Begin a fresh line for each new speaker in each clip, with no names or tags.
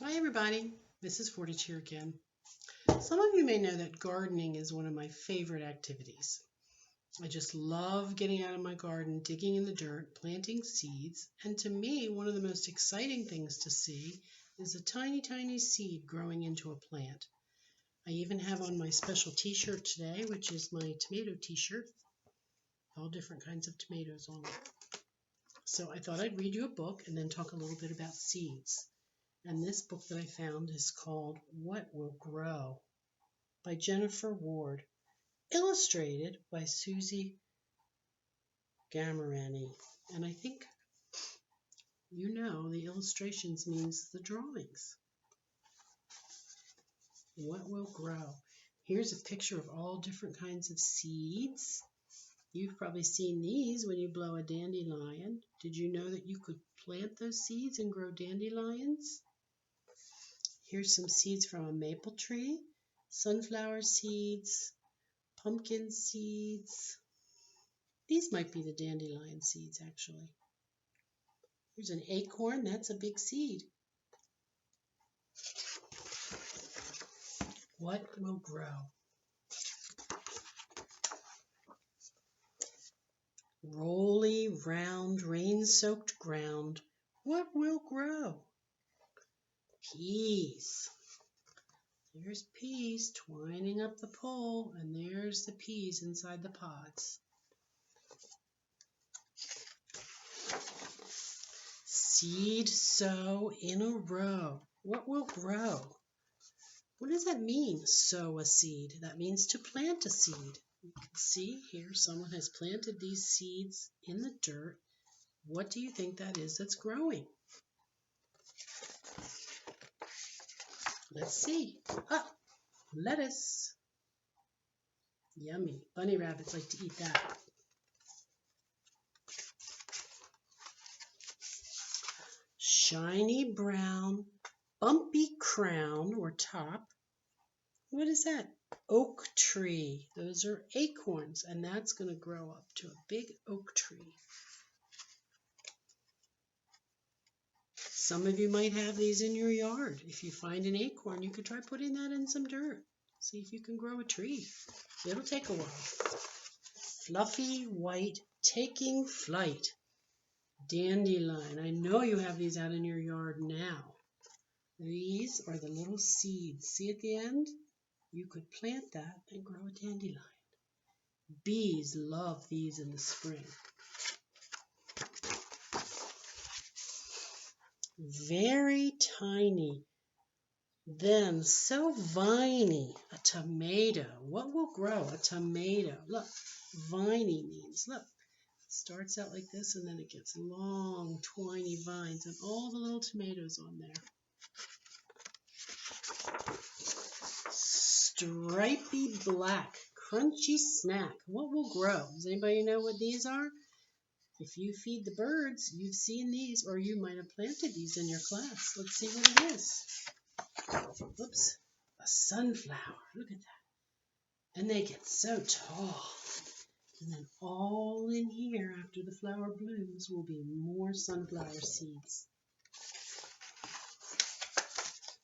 Hi everybody, Mrs. Foretich here again. Some of you may know that gardening is one of my favorite activities. I just love getting out of my garden, digging in the dirt, planting seeds, and to me, one of the most exciting things to see is a tiny, tiny seed growing into a plant. I even have on my special t-shirt today, which is my tomato t-shirt, all different kinds of tomatoes on it. So I thought I'd read you a book and then talk a little bit about seeds. And this book that I found is called What Will Grow by Jennifer Ward, illustrated by Susie Gamarani. And I think you know the illustrations means the drawings. What will grow? Here's a picture of all different kinds of seeds. You've probably seen these when you blow a dandelion. Did you know that you could plant those seeds and grow dandelions? Here's some seeds from a maple tree, sunflower seeds, pumpkin seeds. These might be the dandelion seeds, actually. Here's an acorn. That's a big seed. What will grow? Rolly, round, rain-soaked ground. What will grow? Peas. There's peas twining up the pole, and there's the peas inside the pods. Seed sow in a row. What will grow? What does that mean, sow a seed? That means to plant a seed. You can see here someone has planted these seeds in the dirt. What do you think that is that's growing? Let's see. Ah, lettuce. Yummy. Bunny rabbits like to eat that. Shiny brown, bumpy crown or top. What is that? Oak tree. Those are acorns, and that's going to grow up to a big oak tree. Some of you might have these in your yard. If you find an acorn, you could try putting that in some dirt. See if you can grow a tree. It'll take a while. Fluffy white, taking flight. Dandelion. I know you have these out in your yard now. These are the little seeds. See at the end? You could plant that and grow a dandelion. Bees love these in the spring. Very tiny, then so viney. A tomato. What will grow? A tomato. Look, viney means, look, it starts out like this and then it gets long, twiny vines and all the little tomatoes on there. Stripy black, crunchy snack. What will grow? Does anybody know what these are? If you feed the birds, you've seen these, or you might have planted these in your class. Let's see what it is. Oops, a sunflower. Look at that. And they get so tall. And then all in here, after the flower blooms, will be more sunflower seeds.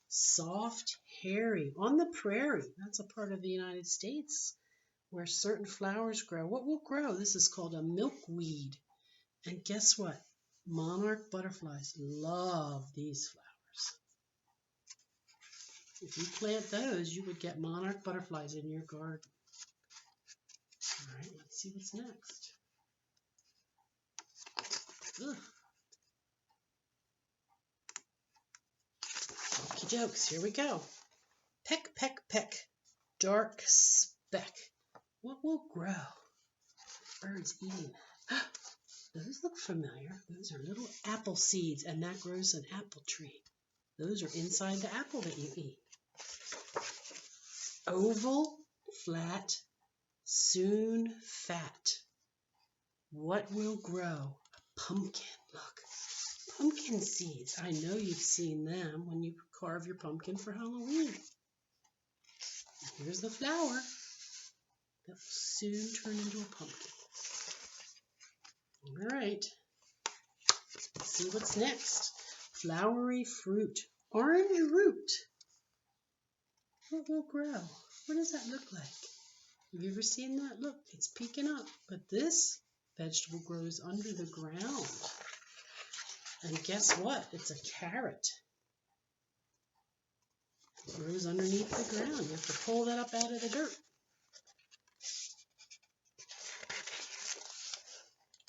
Soft, hairy, on the prairie. That's a part of the United States where certain flowers grow. What will grow? This is called a milkweed. And guess what? Monarch butterflies love these flowers. If you plant those, you would get monarch butterflies in your garden. All right, let's see what's next. Ugh. Okey dokes, here we go. Peck, peck, peck. Dark speck. What will grow? Birds eating that. Those look familiar. Those are little apple seeds, and that grows an apple tree. Those are inside the apple that you eat. Oval, flat, soon fat. What will grow? A pumpkin. Look, pumpkin seeds. I know you've seen them when you carve your pumpkin for Halloween. Here's the flower that will soon turn into a pumpkin. All right, let's see what's next. Flowery fruit. orange root. What will grow? What does that look like? Have you ever seen that? Look, it's peeking up. But this vegetable grows under the ground. And guess what? It's a carrot. It grows underneath the ground. You have to pull that up out of the dirt.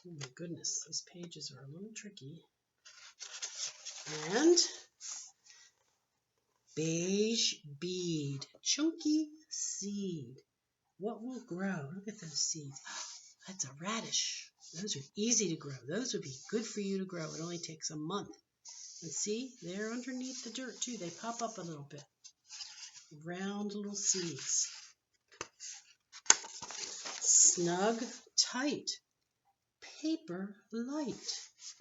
Oh my goodness, these pages are a little tricky. And beige bead, chunky seed. What will grow? Look at those seeds. That's a radish. Those are easy to grow. Those would be good for you to grow. It only takes a month. And see, they're underneath the dirt too. They pop up a little bit. Round little seeds. Snug, tight. Paper light.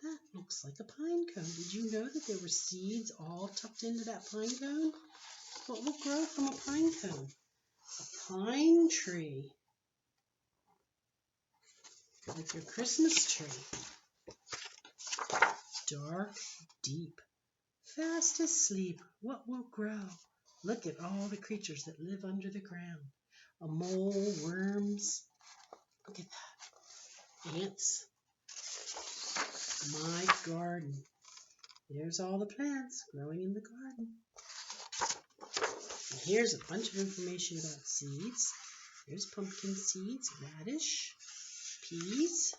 That looks like a pine cone. Did you know that there were seeds all tucked into that pine cone? What will grow from a pine cone? A pine tree. Like your Christmas tree. Dark, deep, fast asleep. What will grow? Look at all the creatures that live under the ground. A mole, worms. Look at that. Ants. My garden. There's all the plants growing in the garden. And here's a bunch of information about seeds. Here's pumpkin seeds, radish, peas.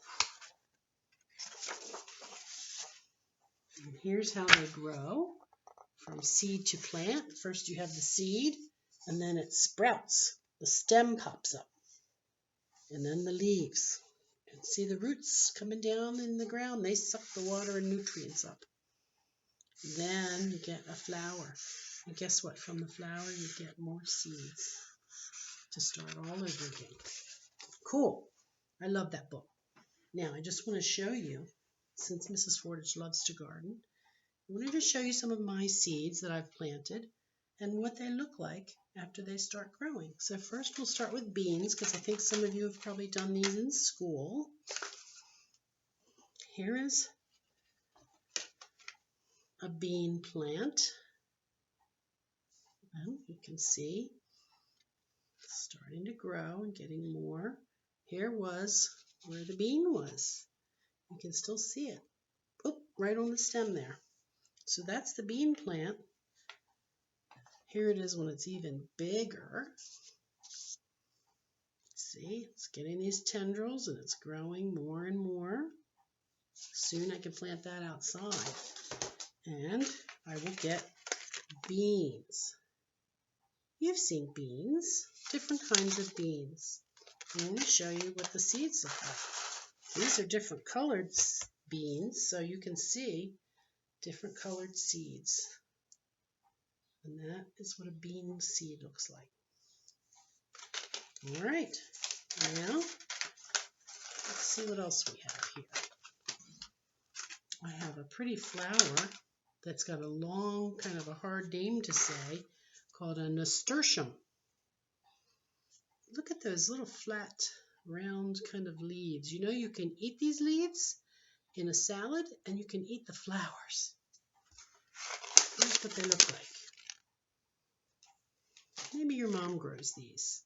And here's how they grow from seed to plant. First you have the seed, and then it sprouts. The stem pops up, and then the leaves. And see the roots coming down in the ground? They suck the water and nutrients up. Then you get a flower. And guess what? From the flower you get more seeds to start all over again. Cool. I love that book. Now I just want to show you, since Mrs. Foretich loves to garden, I wanted to show you some of my seeds that I've planted and what they look like after they start growing. So first we'll start with beans, because I think some of you have probably done these in school. Here is a bean plant. Well, you can see it's starting to grow and getting more. Here was where the bean was. You can still see it. Oop, right on the stem there. So that's the bean plant. Here it is when it's even bigger. See, it's getting these tendrils and it's growing more and more. Soon I can plant that outside. And I will get beans. You've seen beans, different kinds of beans. I'm going to show you what the seeds look like. These are different colored beans, so you can see different colored seeds. And that is what a bean seed looks like. All right, now let's see what else we have here. I have a pretty flower that's got a long, kind of a hard name to say, called a nasturtium. Look at those little flat, round kind of leaves. You know you can eat these leaves in a salad, and you can eat the flowers. Here's what they look like. Maybe your mom grows these.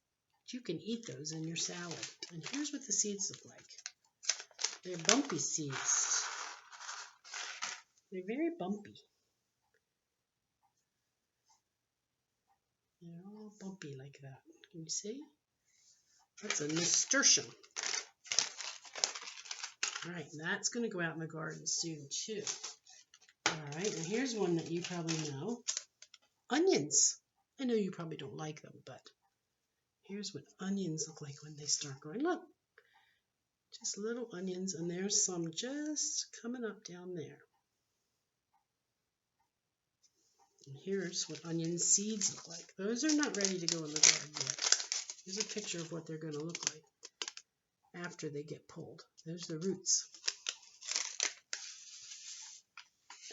You can eat those in your salad. And here's what the seeds look like. They're bumpy seeds. They're very bumpy. They're all bumpy like that. Can you see? That's a nasturtium. All right, that's going to go out in the garden soon too. All right, and here's one that you probably know. Onions. I know you probably don't like them, but here's what onions look like when they start growing. Look, just little onions, and there's some just coming up down there. And here's what onion seeds look like. Those are not ready to go in the garden yet. Here's a picture of what they're going to look like after they get pulled. There's the roots.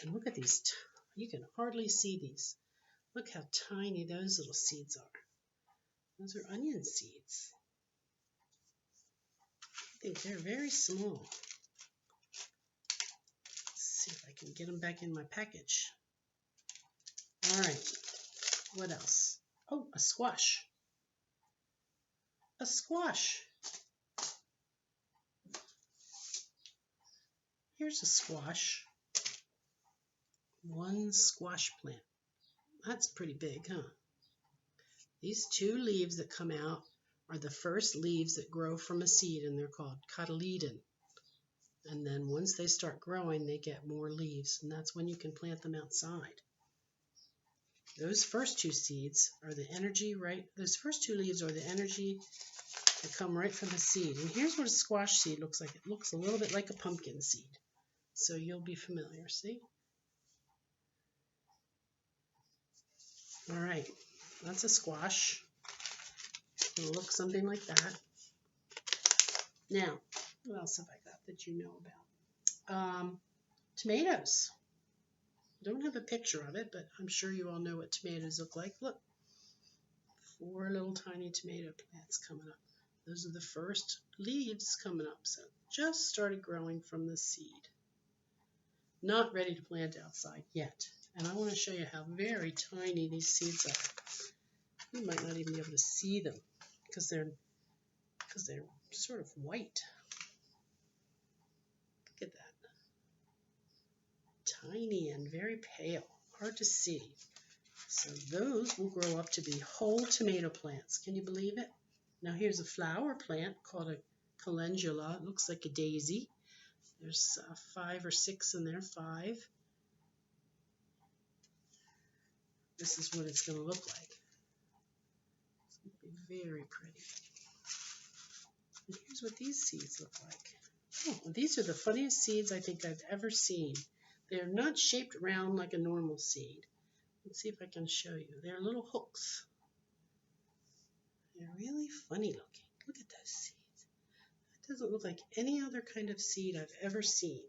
And look at these. You can hardly see these. Look how tiny those little seeds are. Those are onion seeds. I think they're very small. Let's see if I can get them back in my package. All right. What else? Oh, a squash. A squash. Here's a squash. One squash plant. That's pretty big, huh? These two leaves that come out are the first leaves that grow from a seed, and they're called cotyledon. And then once they start growing, they get more leaves, and that's when you can plant them outside. Those first two seeds are the energy, right? Those first two leaves are the energy that come right from the seed. And here's what a squash seed looks like. It looks a little bit like a pumpkin seed. So you'll be familiar, see? All right, that's a squash. It'll look something like that. Now, what else have I got that you know about? Tomatoes. Don't have a picture of it, but I'm sure you all know what tomatoes look like. Look, 4 little tiny tomato plants coming up. Those are the first leaves coming up. So just started growing from the seed. Not ready to plant outside yet. And I want to show you how very tiny these seeds are. You might not even be able to see them because they're sort of white. Look at that. Tiny and very pale, hard to see. So those will grow up to be whole tomato plants. Can you believe it? Now here's a flower plant called a calendula. It looks like a daisy. There's 5 or 6 in there, 5. This is what it's going to look like. It's going to be very pretty. And here's what these seeds look like. Oh, these are the funniest seeds I think I've ever seen. They're not shaped round like a normal seed. Let's see if I can show you. They're little hooks. They're really funny looking. Look at those seeds. That doesn't look like any other kind of seed I've ever seen.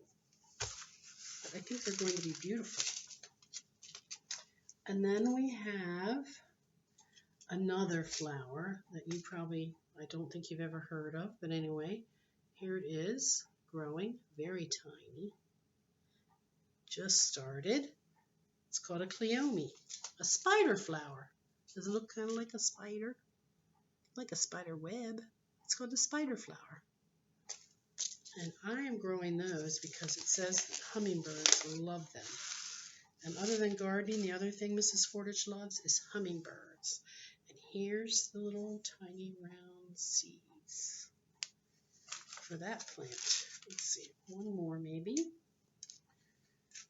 But I think they're going to be beautiful. And then we have another flower that you probably, I don't think you've ever heard of. But anyway, here it is, growing, very tiny. Just started. It's called a cleome, a spider flower. Does it look kind of like a spider? Like a spider web. It's called a spider flower. And I am growing those because it says that hummingbirds love them. And other than gardening, the other thing Mrs. Foretich loves is hummingbirds. And here's the little tiny round seeds for that plant. Let's see, one more maybe.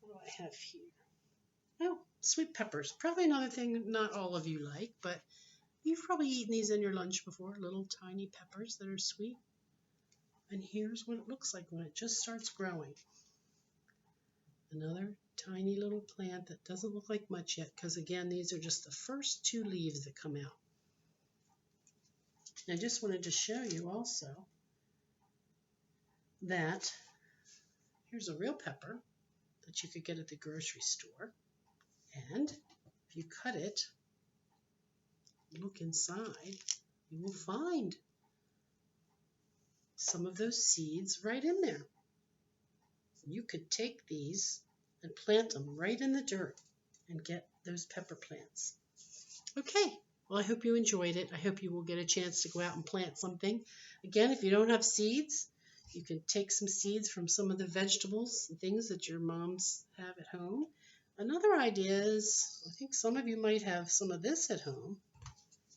What do I have here? Oh, sweet peppers. Probably another thing not all of you like, but you've probably eaten these in your lunch before, little tiny peppers that are sweet. And here's what it looks like when it just starts growing. Another tiny little plant that doesn't look like much yet, because again, these are just the first 2 leaves that come out. And I just wanted to show you also that here's a real pepper that you could get at the grocery store. And if you cut it, look inside, you will find some of those seeds right in there. You could take these and plant them right in the dirt and get those pepper plants. Okay, well, I hope you enjoyed it. I hope you will get a chance to go out and plant something. Again, if you don't have seeds, you can take some seeds from some of the vegetables and things that your moms have at home. Another idea is, I think some of you might have some of this at home.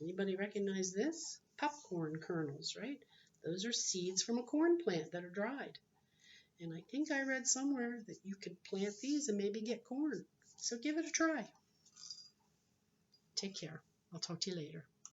Anybody recognize this? Popcorn kernels, right? Those are seeds from a corn plant that are dried. And I think I read somewhere that you could plant these and maybe get corn. So give it a try. Take care. I'll talk to you later.